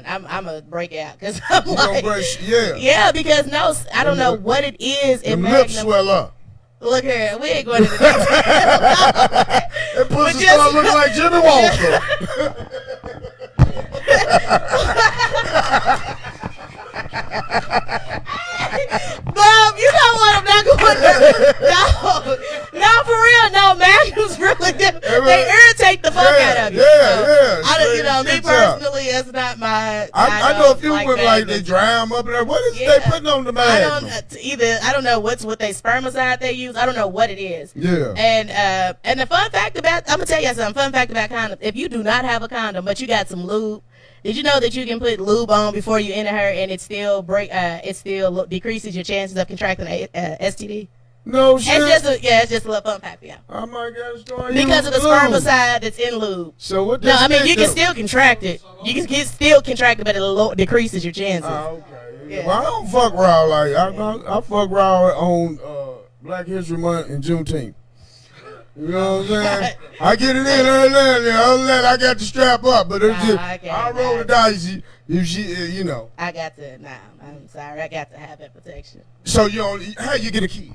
I'm a break out because I'm You like, gonna brush, yeah. yeah, because no, I don't know what it is in Them lips Magnum. swell up. Look here, we ain't going to the details. That pussy start looking like Jimmy Walker. Bob, you know what? I'm not going to. No, for real. No, Magnums really do. They irritate the fuck out of you. Yeah. I don't, you know, me Shit out. personally, it's not my. I know a few like women like they Magnums. dry them up and everything. What is it Yeah. they putting on the I magnum? don't I don't know what they spermicide they use. I don't know what it is. Yeah. And the fun fact about, I'm gonna tell you something. Fun fact about condoms: if you do not have a condom but you got some lube, did you know that you can put lube on before you enter her and it still decreases your chances of contracting a STD? No shit. It's just a little fun fact, yeah. I might gotta start Because of the using lube. spermicide that's in lube. So what No, does I mean this you can do? still contract it. You can still contract it, but it decreases your chances. Okay. Yeah. Well, I don't fuck raw like I fuck raw on Black History Month and Juneteenth. You know what I'm saying? I get it in other than that, I got to strap up, but it's Nah, just I can't. I roll the dice. If she, you know. I got to. Nah, I'm sorry. I got to have that protection. So you don't, how you get a key?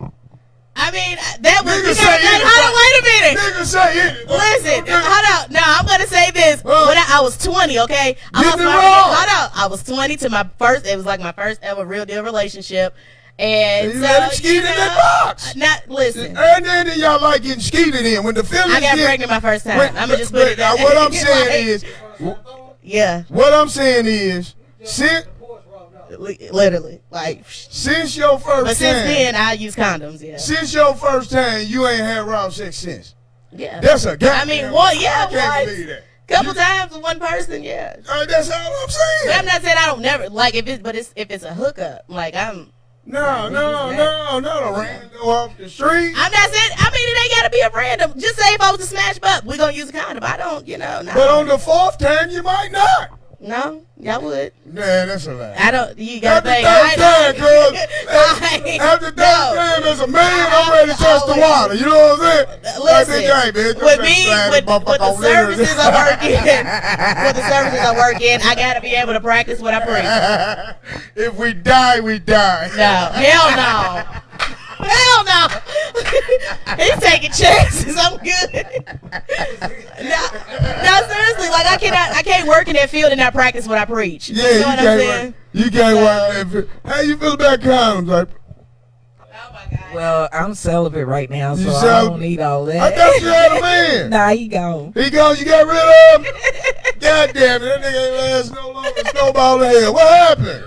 I mean, that was. Nigga say anything. Hold on, wait a minute. Nigga say anything. Listen, Okay. hold on. No, I'm gonna say this. When I was 20, okay. Get me wrong. Hold on. I was 20 to my first. It was like my first ever real deal relationship. And You so, let him skeet in that box. Not listen. And then y'all like getting skeeted in when the feelings I got get, pregnant my first time. when- I'm gonna just put it. but, That what I'm saying is, yeah, what I'm saying is, literally, like. since your first But since time, then, I use condoms. Yeah. since your first time, you ain't had raw sex since. Yeah. That's a goddamn. I mean, well, yeah, I can't once. believe that. Couple times with one person, yeah. That's all I'm saying. But I'm not saying I don't never like if it's a hookup, like I'm. No, not a random go off the street. I'm not saying. I mean, it ain't gotta be a random. Just say if I was to smash butt, we gonna use a condom. I don't, no. But on the fourth time, you might not. No, y'all would. Nah, that's a lie. I don't. You gotta After think. third time, cuz. I- After third no. time, as a man, I'm ready to touch the water. You know what I'm saying? Listen, with with the services I work in, with the services I work in, I gotta be able to practice what I preach. If we die, we die. No, hell no. Hell no. He's taking chances. I'm good. No, seriously, like I can't work in that field and not practice what I preach. Yeah, you know what I'm saying? you can't work in that field. How you feel about condoms? Like, Oh my God. Well, I'm celibate right now, You so I celibate? don't need all that. I thought you had a man. Nah, he gone. He gone, you got rid of him? God damn it, that nigga ain't last no longer. Snowball in hell. What happened?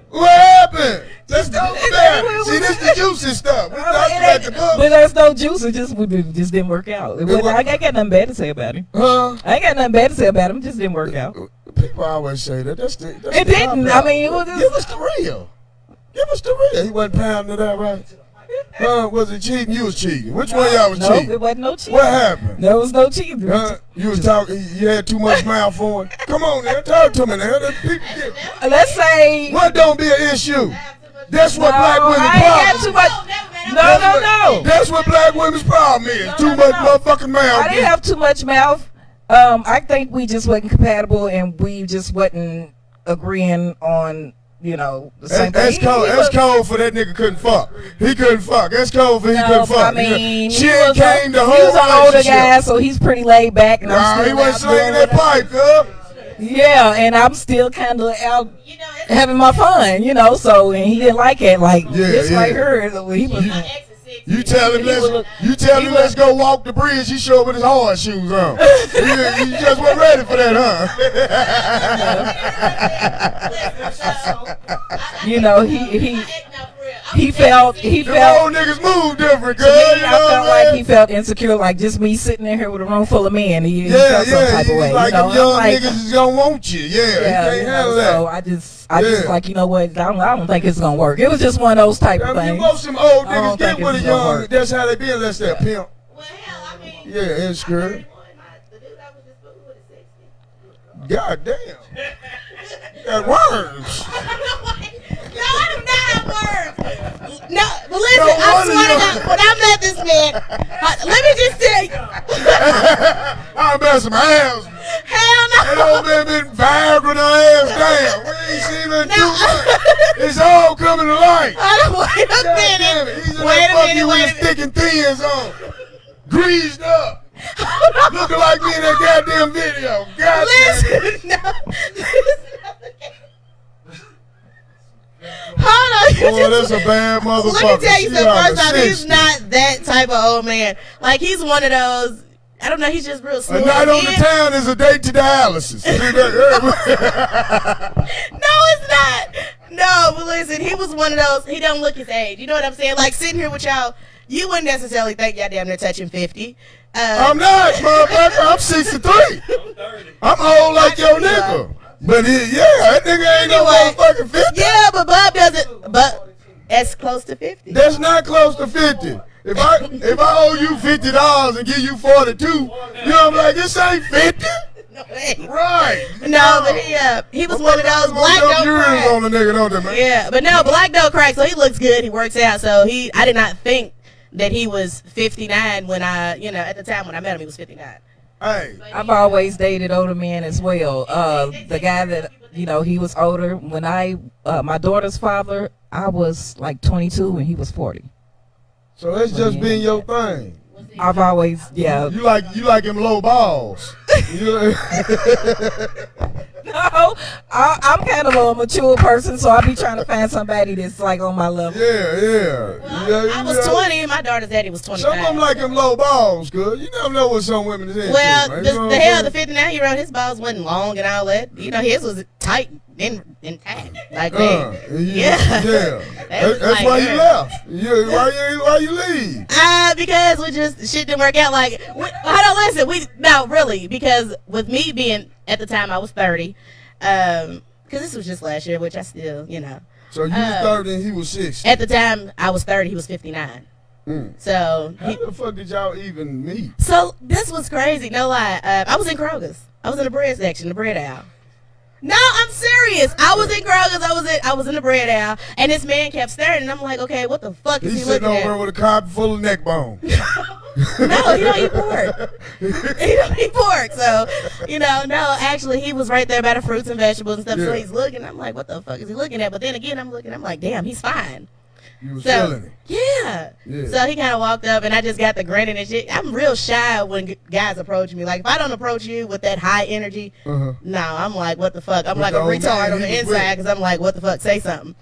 What happened? Let's talk about it. See, this the juicy stuff. We talking about the book. But there's no juice. It just didn't work out. I ain't got nothing bad to say about him. Huh? I ain't got nothing bad to say about him. It just didn't work out. People always say that. That's It the didn't. cop-out. I mean, it was just. Give us the real. Give us the real. He wasn't pounding it out, right? Was it cheating? You was cheating. Which one of y'all was No, cheating? it wasn't no cheating. What happened? There was no cheating. You was talking. You had too much mouth on. Come on, now, talk to me, now. The people get- Let's say. What don't be an issue? That's what No, black women's I ain't got problem. too much. No. That's what black women's problem is. Too much motherfucking mouth. I didn't have too much mouth. I think we just wasn't compatible, and we just wasn't agreeing on, the same That's thing. cold. That's cold for that nigga couldn't fuck. He couldn't fuck. That's cold for he couldn't fuck. I mean, she ain't came the whole he was an older relationship. guy, so he's pretty laid back. And Nah, I'm he still wasn't out slinging doing that pipe, girl. Yeah, and I'm still kind of out having my fun, So, and he didn't like it. Like this right here, he was. You tell him let's go walk the bridge. He showed up with his hard shoes on. You just weren't ready for that, huh? He felt. The old niggas move different, girl. I felt like he felt insecure, like just me sitting in here with a room full of men. He felt some type of way. Like them young niggas is gonna want you. Yeah, he can't handle that. So I just like, you know what? I don't think it's gonna work. It was just one of those type of things. Most of them old I don't niggas get think with a it's gonna young. work. That's how they be unless they're a pimp. Well, hell, I mean. Yeah, it's good. God damn. Got worms. No, I do not have words. No, but listen, I swear to God, when I met this man, let me just tell you. I'm about some ass. Hell no. That old man been Viagra her ass down. We ain't seen her in 2 months. It's all coming to light. Wait a minute. He's in there fucking you with his thick and thins on. Greased up. Looking like me in that goddamn video. Listen, no. Hold on. Boy, that's a bad motherfucker. Let me tell you She something. out First of off, he's 60. not that type of old man. Like, he's one of those. I don't know. He's just real A smooth. night on the town is a date to dialysis. No, it's not. No, but listen, he was one of those. He don't look his age. You know what I'm saying? Like, sitting here with y'all, you wouldn't necessarily think y'all damn near touching 50. I'm not, motherfucker. I'm 63. I'm old like your nigga. But that nigga ain't no motherfucking 50. Yeah, but Bob doesn't. But that's close to 50. That's not close to 50. If I owe you $50 and give you 42, I'm like, this ain't 50. No way. Right. No, but he was one of those black don't crack. On the nigga, don't they, man? Yeah, but no, black don't crack. So he looks good. He works out. So I did not think that he was 59 when at the time when I met him, he was 59. Hey. I've always dated older men as well. The guy that, he was older. When my daughter's father, I was like 22 and he was 40. So that's just been your thing. I've always, You like him low balls. No, I'm kind of a mature person, so I be trying to find somebody that's like on my level. I was 20 and my daughter's daddy was 25. Some of them like him low balls, cuz. You never know what some women is into. Well, man. the hell, the 59-year-old, his balls wasn't long and all that. His was tight and intact. Like that. Yeah. That's why you left. Why you leave? Because shit didn't work out. Like, hold on, listen. Really, because with me being, at the time I was 30, because this was just last year, which I still, So you was 30 and he was 60. At the time I was 30, he was 59. So how the fuck did y'all even meet? So this was crazy, no lie. I was in Kroger's. I was in the bread section, the bread aisle. No, I'm serious. I was in Kroger's. I was in the bread aisle, and this man kept staring, and I'm like, okay, what the fuck is he looking at? He's sitting over with a carpet full of neck bone. No, he don't eat pork. He don't eat pork. So, no, actually, he was right there by the fruits and vegetables and stuff. Yeah. So he's looking. I'm like, what the fuck is he looking at? But then again, I'm like, damn, he's fine. You was So, feeling it. yeah. So he kind of walked up, and I just got the grinning and shit. I'm real shy when guys approach me. Like, if I don't approach you with that high energy, no, I'm like, what the fuck? I'm But like a the old retard man, on the he was inside with because I'm like, what the fuck? Say something.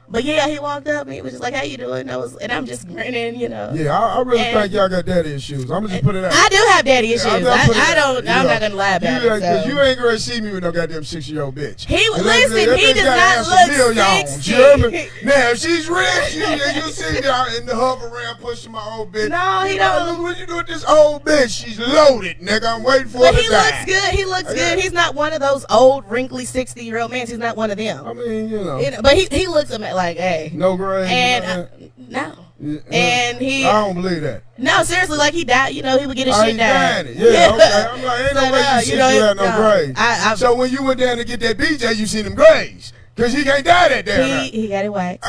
But yeah, he walked up and he was just like, "How you doing?" And I'm just grinning, you know. Yeah, I really think y'all got daddy issues. I'm gonna just put it out. I do have daddy issues. I'm I'm not gonna lie about it. Cause So. you ain't gonna see me with no goddamn 6-year-old bitch. He And listen. He bitch does gotta not have some look millions, 60. you hear me? Now if she's rich, you see me out in the hover around pushing my old bitch. No, he You know, don't. Look what you do with this old bitch. She's loaded, nigga. I'm waiting for But her he to die. looks good. He looks good. He's not one of those old, wrinkly 60-year-old men. He's not one of them. I mean, you know. But he looks at me like, hey. No grades. And no. Yeah, And he. I don't believe that. No, seriously, like he died. You know, he would get his I shit ain't down. dying it. Yeah, okay. I'm like, ain't no So, way no, you you shit know, you had no no. grades. So when you went down to get that BJ, you seen them grades. Cause he can't die that damn night. He got it waxed.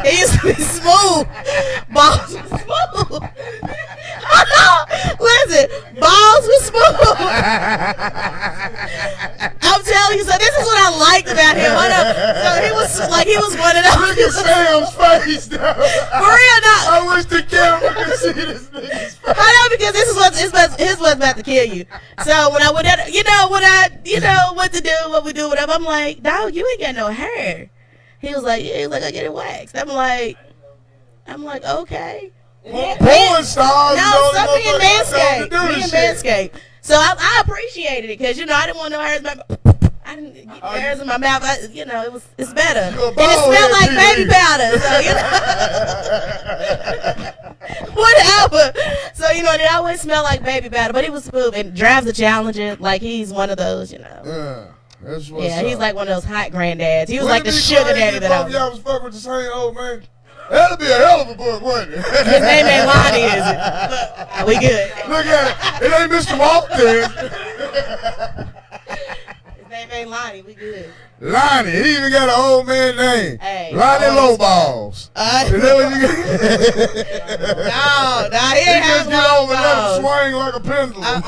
He used to be smooth. Balls was smooth. Listen, balls was smooth. I'm telling you, so this is what I liked about him. So he was one of those. Look at Sam's face, though. For real, no. I wish the camera could see this nigga's face. I know, because this is what's about to kill you. So when I went out, what to do, what we do, whatever. I'm like, dog, you ain't got no hair. He was like, I get it waxed. I'm like, okay. Porn stars. No, so me and Manscaped. Manscaped. So I appreciated it because I didn't want no hairs in my. I didn't get hairs in my mouth. It's better, and it smelled like baby powder. So whatever. So they always smell like baby powder. But he was smooth and drives the Challenger. Like he's one of those, Yeah. That's what's Yeah, he's up. like one of those hot granddads. He was Wouldn't like the it be sugar crazy daddy if that both I of was. y'all was fucking with the same old man? That'd be a hell of a book, wouldn't it? His name ain't Lonnie, is it? Look, we good. Look at it. It ain't Mr. Walton. His name ain't Lonnie. We good. Lonnie. He even got an old man name. Hey, Lonnie always Lowballs. Uh, Is that what you no, he He ain't just have get over there and long swing like a pendulum.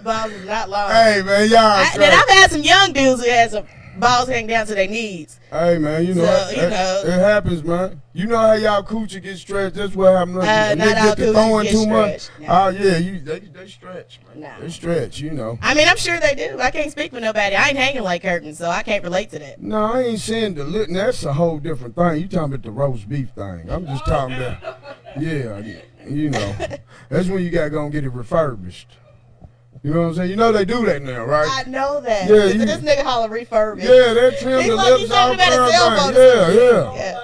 balls is not long. Hey, man, y'all And straight. I've had some young dudes who had some balls hang down to their knees. Hey, man, you know, So, it happens, man. You know how y'all coochie get stretched? That's what happens. Not Niggas all get to coochies throwing get too much. stretched. No. Oh, yeah, they stretch, man. No. They stretch, you know. I mean, I'm sure they do. I can't speak for nobody. I ain't hanging like curtains, so I can't relate to that. No, I ain't saying the lip. That's a whole different thing. You talking about the roast beef thing. I'm just talking about, yeah, you know. That's when you got to go and get it refurbished. You know what I'm saying? You know they do that now, right? I know that. Yeah, This nigga holler refurbished. Yeah, they trim He the like lips he off. talking about a cell phone. Yeah.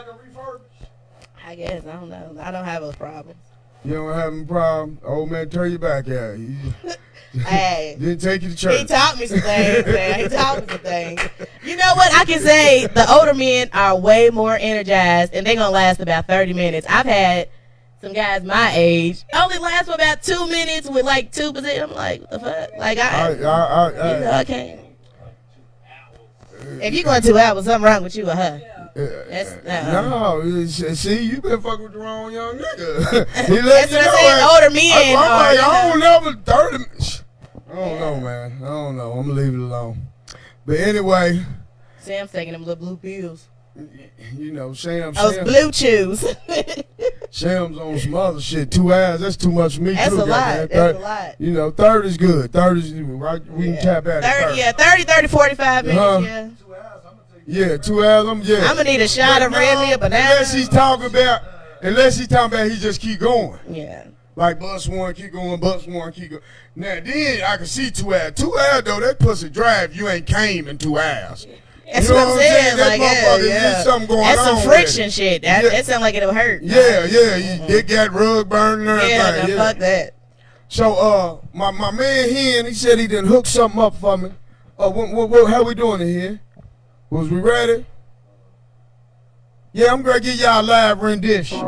I guess. I don't know. I don't have those problems. You don't have a problem. Old man, turn your back out. He Hey. didn't take you to church. He taught me some things, man. He taught me some things. You know what? I can say the older men are way more energized, and they're going to last about 30 minutes. I've had some guys my age only last for about 2 minutes with like 2%. I'm like, what the fuck? Like, I can't. If you're going 2 hours, something wrong with you or her. No, see, you been fucking with the wrong young nigga. He That's what I'm saying. Older men. I'm like, I are, don't never 30 minutes. I don't know, man. I don't know. I'm gonna leave it alone. But anyway, Sam's taking them little blue pills. you know, Sam's Those blue chews. Sam's on some other shit. 2 hours, that's too much for me. That's too, a lot. goddamn. That's a lot. You know, 30 is good. 30 is right. We can tap out at 30. Yeah, 30, 45 minutes. Uh-huh. Yeah. Yeah, 2 hours. I'm gonna need a shot of red lip, banana. Unless he's talking about he just keep going. Yeah. Like bus one, keep going, bus one, keep going. Now then I can see 2 hours. 2 hours though, that pussy drive, you ain't came in 2 hours. That's You know what I'm saying. That Like, motherfucker, yeah. there's something going That's on some with friction it. shit. Yeah. That sounds like it'll hurt. Yeah. It got rug burning and everything. Yeah, no, fuck that. So my man Hen, he said he done hook something up for me. How we doing it here? Was we ready? Yeah, I'm gonna give y'all a live rendition.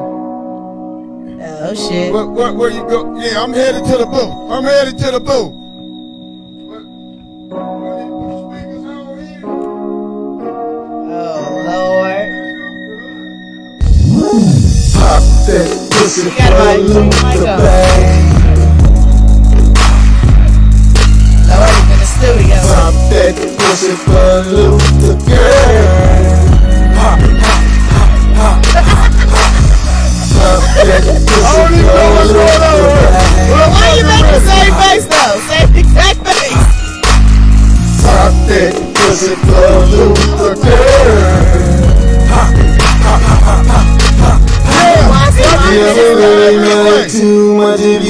Oh shit. Where you go? Yeah, I'm headed to the booth. Oh Lord. Pop that pussy You gotta for Lutha, babe. Nobody's in the studio. Pop that pussy for Lutha, girl. Pop, pop, pop, pop.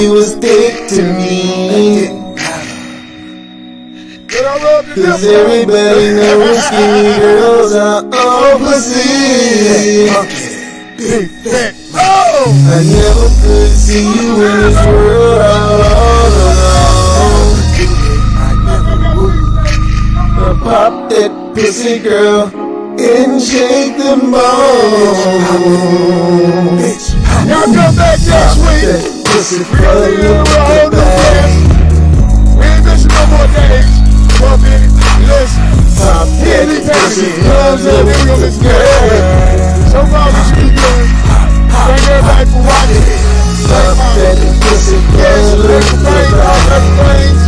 you a stick to me. Cause everybody knows skinny girls are all pussy. I never could see you in this world all alone. Pop that pussy, girl, and shake them bones. Y'all come back next week. Pussy, We ain't missing no more days. Well, baby, listen. pop Here these that pussy, clubs and we gonna miss good. So far we should be good. Thank everybody for watching. pop that pussy, Yes, thank you, Baines, all Dr. Baines.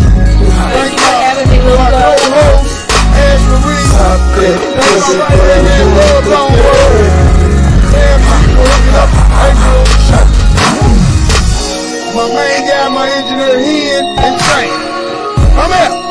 Thank you for having me, my Lutha. co-host, Ash Marie. pop that Thank pussy, you right there, man. Love, long word. Damn, people hooking up. Thank you. My main guy, my engineer, Hen and Shane. I'm out.